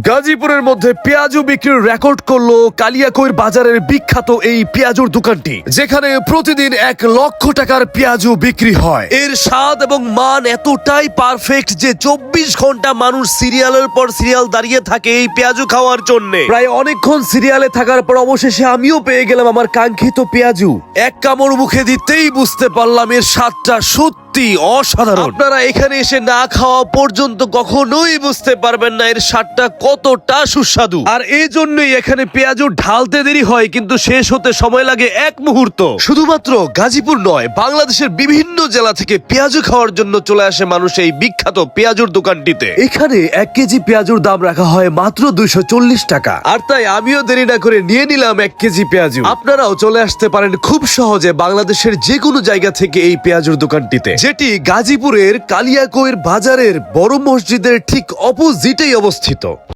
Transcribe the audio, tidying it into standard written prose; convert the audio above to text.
গাজীপুরের মধ্যে পেঁয়াজু বিক্রির রেকর্ড করলো কালিয়াকৈর বাজারের বিখ্যাত এই পেঁয়াজুর দোকানটি, যেখানে প্রতিদিন 1 লক্ষ টাকার পেঁয়াজু বিক্রি হয়। এর স্বাদ এবং মান এতটাই পারফেক্ট যে 24 ঘন্টা মানুষ সিরিয়ালের পর সিরিয়াল দাঁড়িয়ে থাকে এই পেঁয়াজু খাওয়ার জন্য। প্রায় অনেকক্ষণ সিরিয়ালে থাকার পর অবশেষে আমিও পেয়ে গেলাম আমার কাঙ্ক্ষিত পেঁয়াজু। এক কামড় মুখে দিতেই বুঝতে পারলাম এর স্বাদটা সত্যি অসাধারণ। আপনারা এখানে এসে না খাওয়া পর্যন্ত কখনোই বুঝতে পারবেন না এর স্বাদটা কতটা সুস্বাদু। আর এই জন্যই এখানে পেঁয়াজু ঢালতে দেরি হয়, কিন্তু শেষ হতে সময় লাগে 1 মুহূর্ত। শুধুমাত্র গাজীপুর নয়, বাংলাদেশের বিভিন্ন জেলা থেকে পেঁয়াজু খাওয়ার জন্য চলে আসে মানুষ এই বিখ্যাত পেঁয়াজুর দোকানটিতে। এখানে 1 কেজি পেঁয়াজুর দাম রাখা হয় মাত্র 240 টাকা। আর তাই আমিও দেরি না করে নিয়ে নিলাম 1 কেজি পেঁয়াজু। আপনারাও চলে আসতে পারেন খুব সহজে বাংলাদেশের যে কোনো জায়গা থেকে এই পেঁয়াজুর দোকানটিতে, যেটি গাজীপুরের কালিয়াকৈর বাজারের বড় মসজিদের ঠিক অপোজিটেই অবস্থিত।